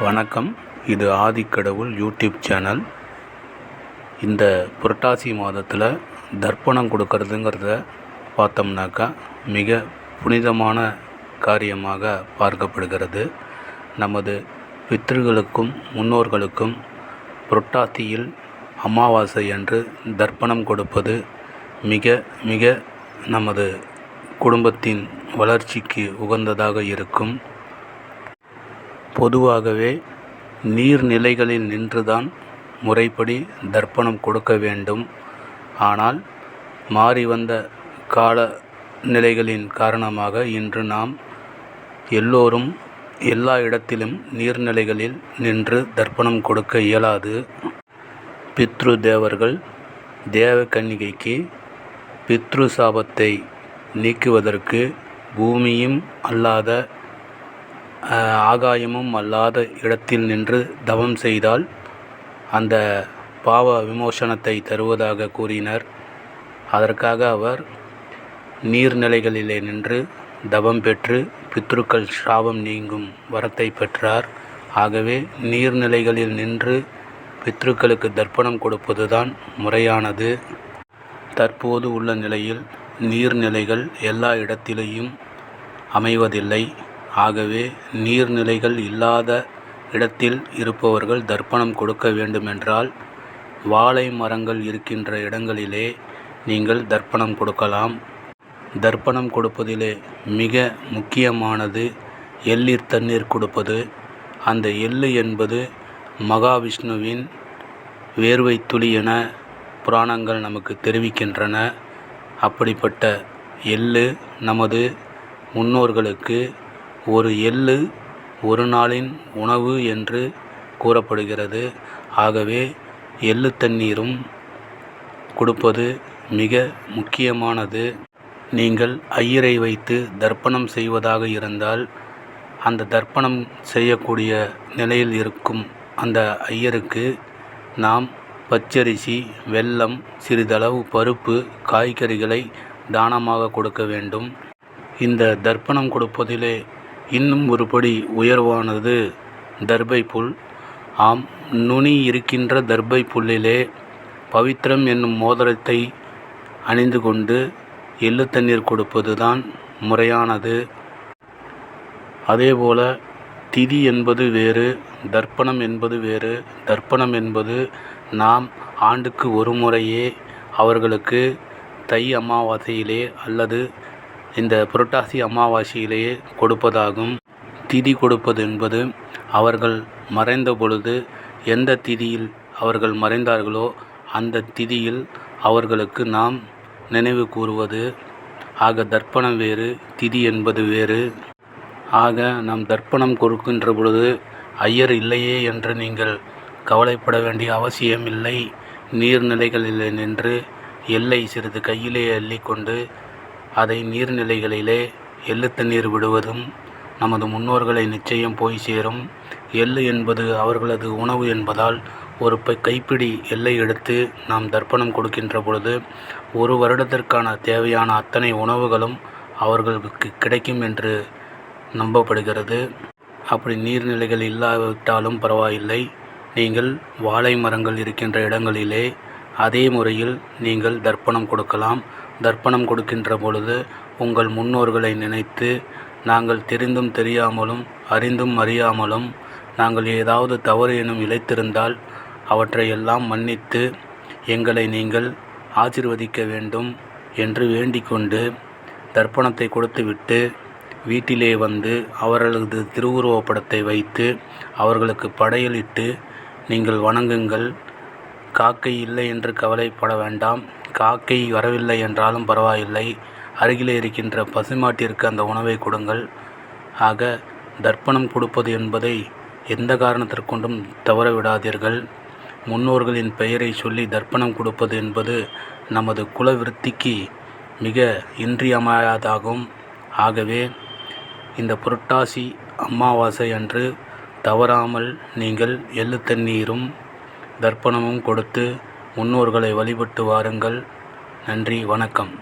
வணக்கம். இது ஆதிக்கடவுள் YouTube channel. இந்த புரட்டாசி மாதத்தில் தர்ப்பணம் கொடுக்கறதுங்கிறத பார்த்தோம்னாக்கா மிக புனிதமான காரியமாக பார்க்கப்படுகிறது. நமது பித்ருக்களுக்கும் முன்னோர்களுக்கும் புரட்டாசியில் அமாவாசை அன்று தர்ப்பணம் கொடுப்பது மிக மிக நமது குடும்பத்தின் வளர்ச்சிக்கு உகந்ததாக இருக்கும். பொதுவாகவே நீர்நிலைகளில் நின்றுதான் முறைப்படி தர்ப்பணம் கொடுக்க வேண்டும். ஆனால் மாறி வந்த கால நிலைகளின் காரணமாக இன்று நாம் எல்லோரும் எல்லா இடத்திலும் நீர்நிலைகளில் நின்று தர்ப்பணம் கொடுக்க இயலாது. பித்ரு தேவர்கள் தேவகன்னிகைக்கு பித்ரு சாபத்தை நீக்குவதற்கு பூமியும் அல்லாத ஆகாயமும் அல்லாத இடத்தில் நின்று தவம் செய்தால் அந்த பாவ விமோசனத்தை தருவதாக கூறினர். அதற்காக அவர் நீர்நிலைகளிலே நின்று தவம் பெற்று பித்ருக்கள் சாபம் நீங்கும் வரத்தை பெற்றார். ஆகவே நீர்நிலைகளில் நின்று பித்ருக்களுக்கு தர்ப்பணம் கொடுப்பதுதான் முறையானது. தற்போது உள்ள நிலையில் நீர்நிலைகள் எல்லா இடத்திலேயும் அமைவதில்லை. ஆகவே நீர்நிலைகள் இல்லாத இடத்தில் இருப்பவர்கள் தர்ப்பணம் கொடுக்க வேண்டுமென்றால் வாழை மரங்கள் இருக்கின்ற இடங்களிலே நீங்கள் தர்ப்பணம் கொடுக்கலாம். தர்ப்பணம் கொடுப்பதிலே மிக முக்கியமானது எள்ளீர் தண்ணீர் கொடுப்பது. அந்த எள்ளு என்பது மகாவிஷ்ணுவின் வேர்வை துளி என புராணங்கள் நமக்கு தெரிவிக்கின்றன. அப்படிப்பட்ட எள்ளு நமது முன்னோர்களுக்கு ஒரு எள்ளு ஒரு நாளின் உணவு என்று கூறப்படுகிறது. ஆகவே எள்ளு தண்ணீரும் கொடுப்பது மிக முக்கியமானது. நீங்கள் ஐயரை வைத்து தர்ப்பணம் செய்வதாக இருந்தால் அந்த தர்ப்பணம் செய்யக்கூடிய நிலையில் இருக்கும் அந்த ஐயருக்கு நாம் பச்சரிசி, வெல்லம், சிறிதளவு பருப்பு, காய்கறிகளை தானமாக கொடுக்க வேண்டும். இந்த தர்ப்பணம் கொடுப்பதிலே இன்னும் ஒருபடி உயர்வானது தர்பை புல். ஆம், நுனி இருக்கின்ற தர்பை புல்லிலே பவித்திரம் என்னும் மோதிரத்தை அணிந்து கொண்டு எள்ளு தண்ணீர் கொடுப்பது தான் முறையானது. அதேபோல திதி என்பது வேறு, தர்ப்பணம் என்பது வேறு. தர்ப்பணம் என்பது நாம் ஆண்டுக்கு ஒரு முறையே அவர்களுக்கு தை அமாவாசையிலே அல்லது இந்த புரட்டாசி அமாவாசையிலேயே கொடுப்பதாகும். திதி கொடுப்பது என்பது அவர்கள் மறைந்த பொழுது எந்த திதியில் அவர்கள் மறைந்தார்களோ அந்த திதியில் அவர்களுக்கு நாம் நினைவு கூறுவது. ஆக தர்ப்பணம் வேறு, திதி என்பது வேறு. ஆக நாம் தர்ப்பணம் கொடுக்கின்ற பொழுது ஐயர் இல்லையே என்று நீங்கள் கவலைப்பட வேண்டிய அவசியமில்லை. நீர்நிலைகளில் நின்று எள்ளை சிறிது கையிலே அள்ளிக்கொண்டு அதை நீர்நிலைகளிலே எள்ளு தண்ணீர் விடுவதும் நமது முன்னோர்களை நிச்சயம் போய் சேரும். எள்ளு என்பது அவர்களது உணவு என்பதால் ஒரு கைப்பிடி எள்ளை எடுத்து நாம் தர்ப்பணம் கொடுக்கின்ற பொழுது ஒரு வருடத்திற்கான தேவையான அத்தனை உணவுகளும் அவர்களுக்கு கிடைக்கும் என்று நம்பப்படுகிறது. அப்படி நீர்நிலைகள் இல்லாவிட்டாலும் பரவாயில்லை. நீங்கள் வாழை மரங்கள் இருக்கின்ற இடங்களிலே அதே முறையில் நீங்கள் தர்ப்பணம் கொடுக்கலாம். தர்ப்பணம் கொடுக்கின்ற பொழுது உங்கள் முன்னோர்களை நினைத்து நாங்கள் தெரிந்தும் தெரியாமலும் அறிந்தும் அறியாமலும் நாங்கள் ஏதாவது தவறு எனும் இழைத்திருந்தால் அவற்றையெல்லாம் மன்னித்து எங்களை நீங்கள் ஆசீர்வதிக்க வேண்டும் என்று வேண்டிக்கொண்டு தர்ப்பணத்தை கொடுத்துவிட்டு வீட்டிலே வந்து அவர்களது திருவுருவப்படத்தை வைத்து அவர்களுக்கு படையலிட்டு நீங்கள் வணங்குங்கள். காக்கை இல்லை என்று கவலைப்பட வேண்டாம். காக்கை வரவில்லை என்றாலும் பரவாயில்லை. அருகிலே இருக்கின்ற பசுமாட்டிற்கு அந்த உணவை கொடுங்கள். ஆக தர்ப்பணம் கொடுப்பது என்பதை எந்த காரணத்திற்கொண்டும் தவற விடாதீர்கள். முன்னோர்களின் பெயரை சொல்லி தர்ப்பணம் கொடுப்பது என்பது நமது குல விருத்திக்கு மிக இன்றியமையாதாகும். ஆகவே இந்த புரட்டாசி அமாவாசை அன்று தவறாமல் நீங்கள் எள்ளு தண்ணீரும் தர்ப்பணமும் கொடுத்து முன்னோர்களை வழிபட்டு வாருங்கள். நன்றி, வணக்கம்.